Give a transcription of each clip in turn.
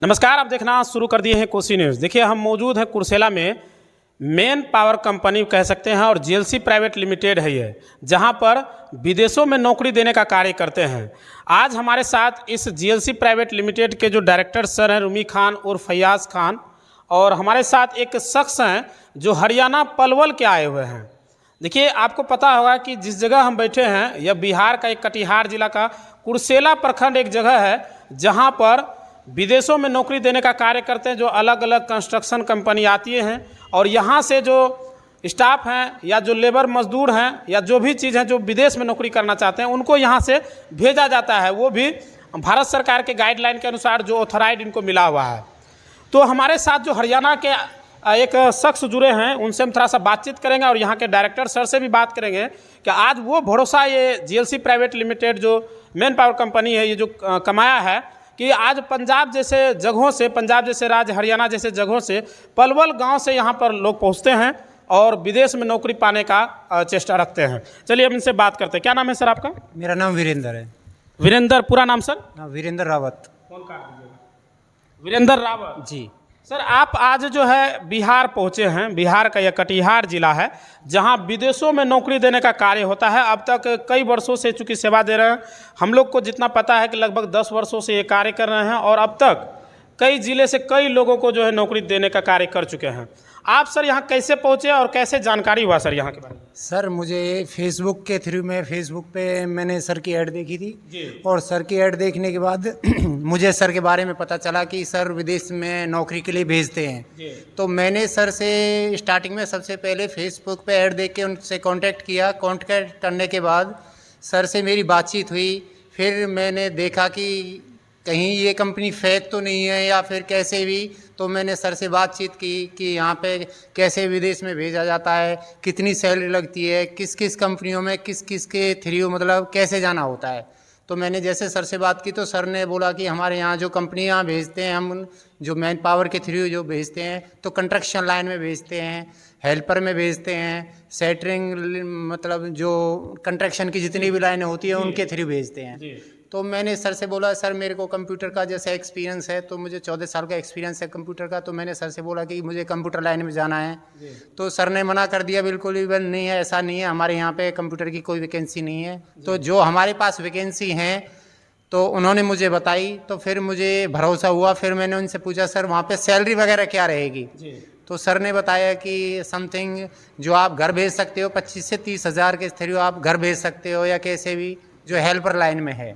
नमस्कार, आप देखना शुरू कर दिए हैं कोसी न्यूज़। देखिए, हम मौजूद हैं कुर्सेला में। मेन पावर कंपनी कह सकते हैं और जीएलसी प्राइवेट लिमिटेड है ये, जहां पर विदेशों में नौकरी देने का कार्य करते हैं। आज हमारे साथ इस जीएलसी प्राइवेट लिमिटेड के जो डायरेक्टर सर हैं रूमी खान और फैयाज़ खान, और हमारे साथ एक शख्स हैं जो हरियाणा पलवल के आए हुए हैं। देखिए, आपको पता होगा कि जिस जगह हम बैठे हैं यह बिहार का एक कटिहार जिला का कुर्सेला प्रखंड एक जगह है, जहाँ पर विदेशों में नौकरी देने का कार्य करते हैं। जो अलग अलग कंस्ट्रक्शन कंपनी आती हैं और यहाँ से जो स्टाफ हैं या जो लेबर मजदूर हैं या जो भी चीज़ हैं जो विदेश में नौकरी करना चाहते हैं, उनको यहाँ से भेजा जाता है। वो भी भारत सरकार के गाइडलाइन के अनुसार जो ऑथराइड इनको मिला हुआ है। तो हमारे साथ जो हरियाणा के एक शख्स जुड़े हैं, उनसे हम थोड़ा सा बातचीत करेंगे और यहाँ के डायरेक्टर सर से भी बात करेंगे कि आज वो भरोसा ये जीएलसी प्राइवेट लिमिटेड जो मेन पावर कंपनी है ये जो कमाया है कि आज पंजाब जैसे जगहों से, पंजाब जैसे राज्य, हरियाणा जैसे जगहों से, पलवल गांव से यहाँ पर लोग पहुँचते हैं और विदेश में नौकरी पाने का चेष्टा रखते हैं। चलिए अब इनसे बात करते हैं। क्या नाम है सर आपका? मेरा नाम वीरेंद्र है। वीरेंद्र, पूरा नाम सर? वीरेंद्र रावत। कौन काट दीजिएगा? वीरेंद्र रावत जी सर। आप आज जो है बिहार पहुँचे हैं। बिहार का यह कटिहार जिला है जहां विदेशों में नौकरी देने का कार्य होता है। अब तक कई वर्षों से चूँकि सेवा दे रहे हैं। हम लोग को जितना पता है कि लगभग 10 वर्षों से ये कार्य कर रहे हैं और अब तक कई जिले से कई लोगों को जो है नौकरी देने का कार्य कर चुके हैं। आप सर यहाँ कैसे पहुँचे और कैसे जानकारी हुआ सर यहाँ के बारे में? सर, मुझे फेसबुक के थ्रू में फेसबुक पे मैंने सर की ऐड देखी थी और सर की ऐड देखने के बाद मुझे सर के बारे में पता चला कि सर विदेश में नौकरी के लिए भेजते हैं। तो मैंने सर से स्टार्टिंग में सबसे पहले फेसबुक पे ऐड देख के उनसे कांटेक्ट किया। कांटेक्ट करने के बाद सर से मेरी बातचीत हुई। फिर मैंने देखा कि कहीं ये कंपनी फेक तो नहीं है या फिर कैसे भी। तो मैंने सर से बातचीत की कि यहाँ पे कैसे विदेश में भेजा जाता है, कितनी सैलरी लगती है, किस किस कंपनियों में किस किस के थ्रू मतलब कैसे जाना होता है। तो मैंने जैसे सर से बात की तो सर ने बोला कि हमारे यहाँ जो कंपनियाँ भेजते हैं, हम जो मैन पावर के थ्रू जो भेजते हैं तो कंस्ट्रक्शन लाइन में भेजते हैं, हेल्पर में भेजते हैं, सेटरिंग मतलब जो कंस्ट्रक्शन की जितनी भी लाइनें होती हैं उनके थ्रू भेजते हैं। तो मैंने सर से बोला सर मेरे को कंप्यूटर का जैसे एक्सपीरियंस है, तो मुझे 14 साल का एक्सपीरियंस है कंप्यूटर का। तो मैंने सर से बोला कि मुझे कंप्यूटर लाइन में जाना है। तो सर ने मना कर दिया, बिल्कुल भी नहीं है, ऐसा नहीं है, हमारे यहाँ पे कंप्यूटर की कोई वैकेंसी नहीं है। तो जो हमारे पास वैकेंसी हैं तो उन्होंने मुझे बताई। तो फिर मुझे भरोसा हुआ। फिर मैंने उनसे पूछा सर वहाँ पर सैलरी वगैरह क्या रहेगी? तो सर ने बताया कि समथिंग जो आप घर भेज सकते हो 25 से 30 हज़ार के थ्रू आप घर भेज सकते हो या कैसे भी जो हेल्पर लाइन में है।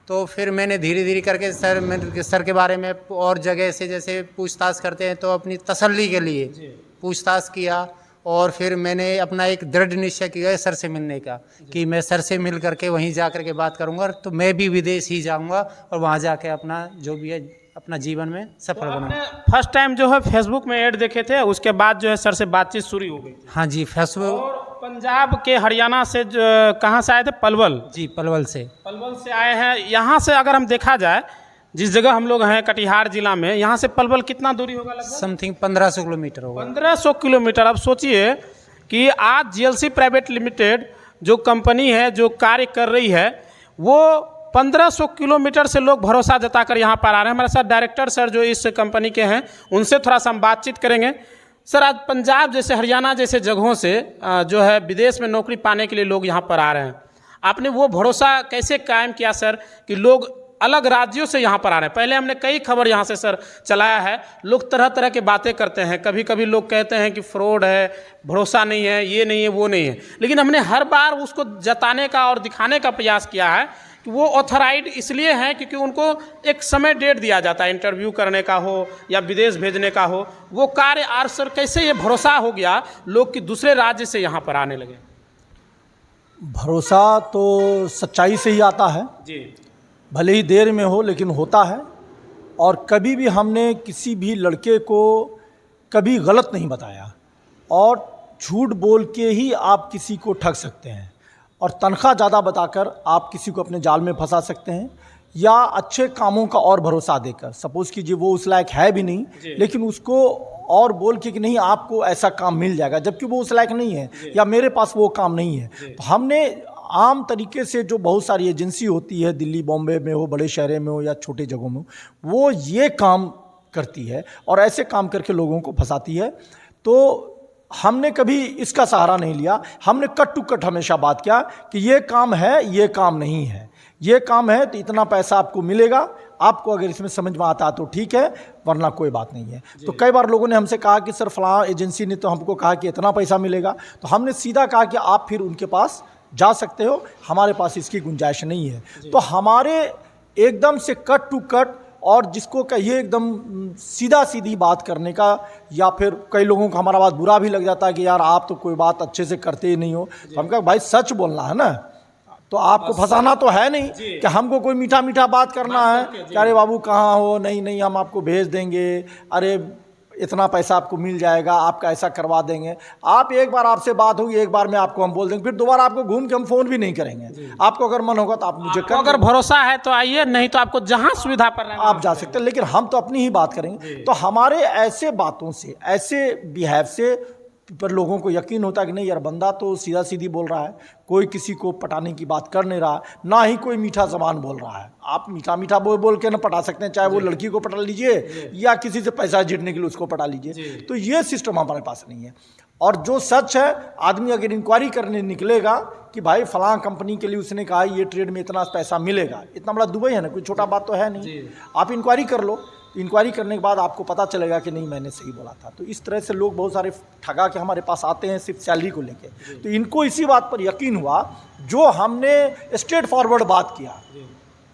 तो फिर मैंने धीरे धीरे करके सर के बारे में और जगह से जैसे पूछताछ करते हैं तो अपनी तसल्ली के लिए पूछताछ किया। और फिर मैंने अपना एक दृढ़ निश्चय किया सर से मिलने का कि मैं सर से मिल करके वहीं जा करके बात करूंगा। तो मैं भी विदेश ही जाऊंगा और वहाँ जाके अपना जो भी है अपना जीवन में सफल बनूंगा। फर्स्ट टाइम जो है फेसबुक में ऐड देखे थे, उसके बाद जो है सर से बातचीत शुरू हो गई। हाँ जी, फेसबुक। और पंजाब के हरियाणा से कहाँ से आए थे? पलवल। जी, पलवल से। पलवल से आए हैं। यहाँ से अगर हम देखा जाए जिस जगह हम लोग हैं कटिहार जिला में, यहाँ से पलवल कितना दूरी होगा? लगभग समथिंग 1500 किलोमीटर होगा। 1500 किलोमीटर। अब सोचिए कि आज जीएलसी प्राइवेट लिमिटेड जो कंपनी है जो कार्य कर रही है, वो 1500 किलोमीटर से लोग भरोसा जताकर यहाँ पर आ रहे हैं। हमारे साथ डायरेक्टर सर जो इस कंपनी के हैं, उनसे थोड़ा सा हम बातचीत करेंगे। सर, आज पंजाब जैसे, हरियाणा जैसे जगहों से जो है विदेश में नौकरी पाने के लिए लोग यहाँ पर आ रहे हैं। आपने वो भरोसा कैसे कायम किया सर कि लोग अलग राज्यों से यहाँ पर आ रहे हैं? पहले हमने कई खबर यहाँ से सर चलाया है, लोग तरह तरह की बातें करते हैं। कभी कभी लोग कहते हैं कि फ्रॉड है, भरोसा नहीं है, ये नहीं है, वो नहीं है। लेकिन हमने हर बार उसको जताने का और दिखाने का प्रयास किया है कि वो ऑथराइड इसलिए हैं क्योंकि उनको एक समय डेट दिया जाता है, इंटरव्यू करने का हो या विदेश भेजने का हो। वो कार्य आज सर कैसे ये भरोसा हो गया लोग कि दूसरे राज्य से यहाँ पर आने लगे? भरोसा तो सच्चाई से ही आता है जी। भले ही देर में हो लेकिन होता है। और कभी भी हमने किसी भी लड़के को कभी गलत नहीं बताया। और झूठ बोल के ही आप किसी को ठग सकते हैं और तनख्वाह ज़्यादा बताकर आप किसी को अपने जाल में फंसा सकते हैं, या अच्छे कामों का और भरोसा देकर। सपोज़ कीजिए वो उस लायक है भी नहीं, लेकिन उसको और बोल के कि नहीं आपको ऐसा काम मिल जाएगा, जबकि वो उस लायक नहीं है या मेरे पास वो काम नहीं है। तो हमने आम तरीके से जो बहुत सारी एजेंसी होती है, दिल्ली बॉम्बे में हो, बड़े शहरों में हो या छोटे जगहों में हो, वो ये काम करती है और ऐसे काम करके लोगों को फंसाती है। तो हमने कभी इसका सहारा नहीं लिया। हमने कट टू कट हमेशा बात किया कि ये काम है, ये काम नहीं है, ये काम है तो इतना पैसा आपको मिलेगा, आपको अगर इसमें समझ में आता तो ठीक है, वरना कोई बात नहीं है। तो कई बार लोगों ने हमसे कहा कि सर फलां एजेंसी ने तो हमको कहा कि इतना पैसा मिलेगा, तो हमने सीधा कहा कि आप फिर उनके पास जा सकते हो, हमारे पास इसकी गुंजाइश नहीं है। तो हमारे एकदम से कट टू कट और जिसको कहिए एकदम सीधा सीधी बात करने का, या फिर कई लोगों को हमारा बात बुरा भी लग जाता है कि यार आप तो कोई बात अच्छे से करते ही नहीं हो। तो हम कहा भाई सच बोलना है ना, तो आपको फंसाना तो है नहीं कि हमको कोई मीठा मीठा बात करना है कि अरे बाबू कहाँ हो, नहीं नहीं हम आपको भेज देंगे, अरे इतना पैसा आपको मिल जाएगा, आपका ऐसा करवा देंगे। आप एक बार आपसे बात होगी, एक बार में आपको हम बोल देंगे, फिर दोबारा आपको घूम के हम फ़ोन भी नहीं करेंगे। आपको अगर मन होगा तो आप मुझे कर, अगर भरोसा है तो आइए, नहीं तो आपको जहां सुविधा पर आप जा सकते हैं, लेकिन हम तो अपनी ही बात करेंगे। तो हमारे ऐसे बातों से, ऐसे बिहेव से पर लोगों को यकीन होता है कि नहीं यार बंदा तो सीधा सीधी बोल रहा है, कोई किसी को पटाने की बात कर नहीं रहा, ना ही कोई मीठा ज़बान बोल रहा है। आप मीठा मीठा बोल के ना पटा सकते हैं, चाहे वो लड़की को पटा लीजिए या किसी से पैसा जीतने के लिए उसको पटा लीजिए। तो ये सिस्टम हमारे पास नहीं है। और जो सच है, आदमी अगर इंक्वायरी करने निकलेगा कि भाई फलां कंपनी के लिए उसने कहा ये ट्रेड में इतना पैसा मिलेगा, इतना बड़ा दुबई है ना, कोई छोटा बात तो है नहीं। आप इंक्वायरी कर लो, इंक्वायरी करने के बाद आपको पता चलेगा कि नहीं मैंने सही बोला था। तो इस तरह से लोग बहुत सारे ठगा के हमारे पास आते हैं सिर्फ सैलरी को लेके। तो इनको इसी बात पर यकीन हुआ, जो हमने स्ट्रेट फॉरवर्ड बात किया,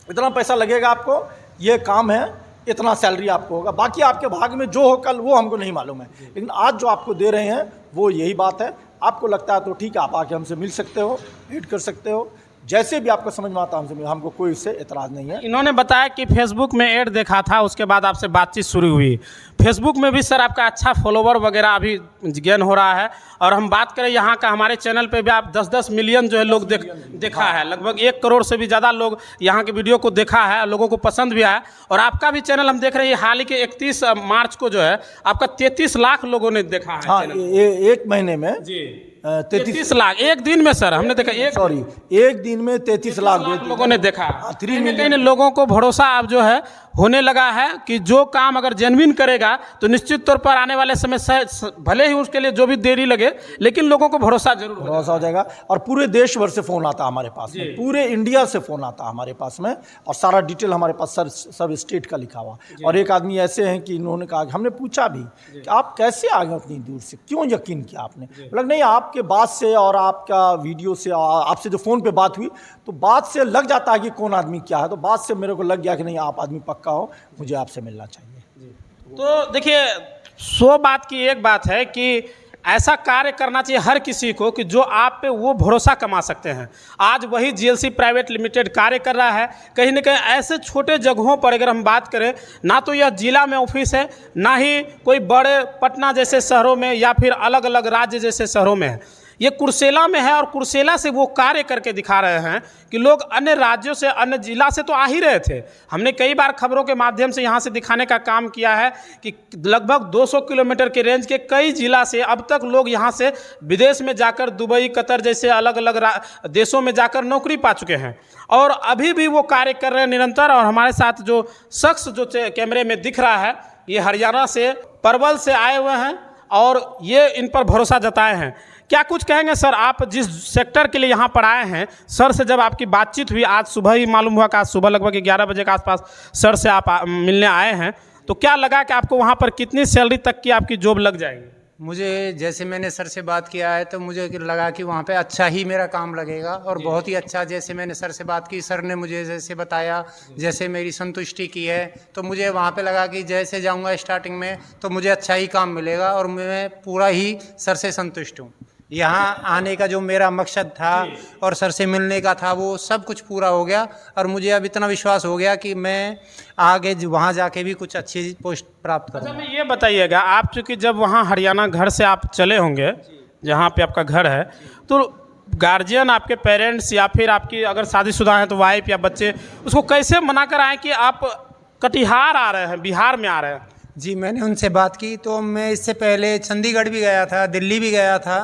इतना पैसा लगेगा आपको, ये काम है, इतना सैलरी आपको होगा, बाकी आपके भाग में जो हो कल वो हमको नहीं मालूम है, लेकिन आज जो आपको दे रहे हैं वो यही बात है। आपको लगता है तो ठीक है, आप आके हमसे मिल सकते हो, भेंट कर सकते हो, जैसे भी आपको समझ में आता है हमको कोई इससे एतराज़ नहीं है। इन्होंने बताया कि फेसबुक में ऐड देखा था, उसके बाद आपसे बातचीत शुरू हुई। फेसबुक में भी सर आपका अच्छा फॉलोवर वगैरह अभी गेन हो रहा है, और हम बात करें यहाँ का, हमारे चैनल पे भी आप 10-10 मिलियन जो है लोग देखा है, लगभग 1 करोड़ से भी ज़्यादा लोग यहाँ के वीडियो को देखा है, लोगों को पसंद भी आया। और आपका भी चैनल हम देख रहे हैं, हाल ही के 31 मार्च को जो है आपका 33 लाख लोगों ने देखा है। हाँ, एक महीने में जी 33 लाख एक दिन में सर हमने देखा, एक दिन में 33 लाख लोगों ने देखा। 3 मिलियन लोगों को भरोसा अब जो है होने लगा है कि जो काम अगर जेन्युइन करेगा तो निश्चित तौर पर आने वाले समय भले ही उसके लिए जो भी देरी लगे, लेकिन लोगों को भरोसा हो जाएगा। और पूरे देश भर से फ़ोन आता हमारे पास में, पूरे इंडिया से फ़ोन आता हमारे पास में, और सारा डिटेल हमारे पास सब स्टेट का लिखा हुआ। और एक आदमी ऐसे हैं कि इन्होंने कहा, हमने पूछा भी कि आप कैसे आ गए उतनी दूर से, क्यों यकीन किया आपने? मतलब नहीं, आपके बात से और आपका वीडियो से, आपसे जो फ़ोन पे बात हुई, तो बात से लग जाता है कि कौन आदमी क्या है। तो बात से मेरे को लग गया कि नहीं आप आदमी पक्का हो, मुझे आपसे मिलना चाहिए। तो देखिए, 100 बात की एक बात है कि ऐसा कार्य करना चाहिए हर किसी को कि जो आप पे वो भरोसा कमा सकते हैं। आज वही जीएलसी प्राइवेट लिमिटेड कार्य कर रहा है। कहीं ना कहीं ऐसे छोटे जगहों पर अगर हम बात करें, ना तो यह जिला में ऑफिस है, ना ही कोई बड़े पटना जैसे शहरों में या फिर अलग अलग राज्य जैसे शहरों में है, ये कुर्सेला में है। और कुर्सेला से वो कार्य करके दिखा रहे हैं कि लोग अन्य राज्यों से, अन्य जिला से तो आ ही रहे थे। हमने कई बार खबरों के माध्यम से यहाँ से दिखाने का काम किया है कि लगभग 200 किलोमीटर के रेंज के कई जिला से अब तक लोग यहाँ से विदेश में जाकर, दुबई, कतर जैसे अलग अलग देशों में जाकर नौकरी पा चुके हैं, और अभी भी वो कार्य कर रहे हैं निरंतर। और हमारे साथ जो शख्स जो कैमरे में दिख रहा है, ये हरियाणा से, परवल से आए हुए हैं, और ये इन पर भरोसा जताए हैं। क्या कुछ कहेंगे सर, आप जिस सेक्टर के लिए यहाँ पर आए हैं, सर से जब आपकी बातचीत हुई, आज सुबह ही मालूम हुआ कि आज सुबह लगभग 11 बजे के आसपास सर से आप मिलने आए हैं, तो क्या लगा कि आपको वहाँ पर कितनी सैलरी तक की आपकी जॉब लग जाएगी? मुझे जैसे मैंने सर से बात किया है तो मुझे लगा कि वहाँ पे अच्छा ही मेरा काम लगेगा, और बहुत ही अच्छा। जैसे मैंने सर से बात की, सर ने मुझे जैसे बताया, जैसे मेरी संतुष्टि की है, तो मुझे वहाँ पे लगा कि जैसे जाऊँगा स्टार्टिंग में तो मुझे अच्छा ही काम मिलेगा, और मैं पूरा ही सर से संतुष्ट हूँ। यहाँ आने का जो मेरा मकसद था और सर से मिलने का था, वो सब कुछ पूरा हो गया, और मुझे अब इतना विश्वास हो गया कि मैं आगे वहाँ जाके भी कुछ अच्छी पोस्ट प्राप्त करूँगा। अच्छा, ये बताइएगा, आप चूँकि जब वहाँ हरियाणा घर से आप चले होंगे, जहाँ पे आपका घर है, तो गार्जियन, आपके पेरेंट्स या फिर आपकी अगर शादीशुदा हैं तो वाइफ या बच्चे, उसको कैसे मना कर आए कि आप कटिहार आ रहे हैं, बिहार में आ रहे हैं? जी, मैंने उनसे बात की, तो मैं इससे पहले चंडीगढ़ भी गया था, दिल्ली भी गया था,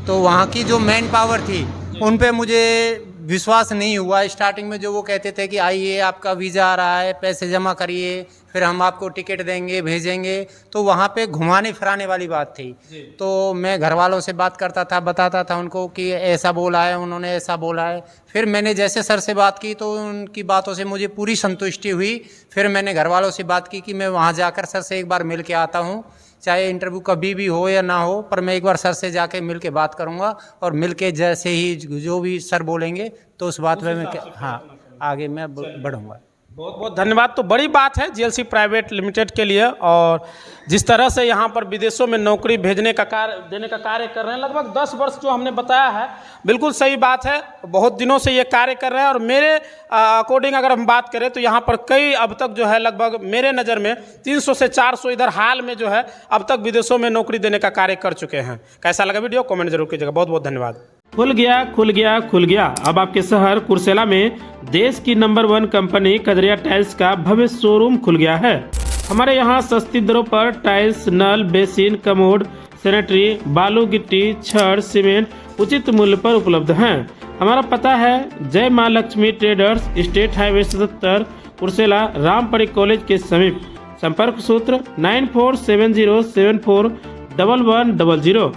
तो वहाँ की जो मैन पावर थी उन पे मुझे विश्वास नहीं हुआ। स्टार्टिंग में जो वो कहते थे कि आइए आपका वीज़ा आ रहा है, पैसे जमा करिए, फिर हम आपको टिकट देंगे, भेजेंगे, तो वहाँ पे घुमाने फिराने वाली बात थी। तो मैं घर वालों से बात करता था, बताता था उनको कि ऐसा बोला है, उन्होंने ऐसा बोला है। फिर मैंने जैसे सर से बात की तो उनकी बातों से मुझे पूरी संतुष्टि हुई। फिर मैंने घर वालों से बात की कि मैं वहाँ जाकर सर से एक बार मिल के आता हूँ, चाहे इंटरव्यू कभी भी हो या ना हो, पर मैं एक बार सर से जाके मिल के बात करूँगा, और मिल के जैसे ही जो भी सर बोलेंगे तो उस बात में मैं हाँ आगे मैं बढ़ूँगा। बहुत बहुत धन्यवाद। तो बड़ी बात है जीएलसी प्राइवेट लिमिटेड के लिए, और जिस तरह से यहाँ पर विदेशों में नौकरी भेजने का कार्य देने का कार्य कर रहे हैं, लगभग 10 वर्ष जो हमने बताया है, बिल्कुल सही बात है। बहुत दिनों से ये कार्य कर रहे हैं, और मेरे अकॉर्डिंग अगर हम बात करें तो यहाँ पर कई अब तक जो है लगभग मेरे नज़र में 300 से 400 इधर हाल में जो है अब तक विदेशों में नौकरी देने का कार्य कर चुके हैं। कैसा लगा वीडियो कमेंट जरूर कीजिएगा। बहुत बहुत धन्यवाद। खुल गया खुल गया खुल गया, अब आपके शहर कुर्सेला में देश की नंबर 1 कंपनी कदरिया टाइल्स का भव्य शोरूम खुल गया है। हमारे यहाँ सस्ती दरों पर टाइल्स, नल, बेसिन, कमोड, सैनिटरी, बालू, गिट्टी, छड़, सीमेंट उचित मूल्य पर उपलब्ध हैं। हमारा पता है जय माँ Lakshmi traders, state highway 77, Kursela, Rampari college के समीप। संपर्क सूत्र 9470741100।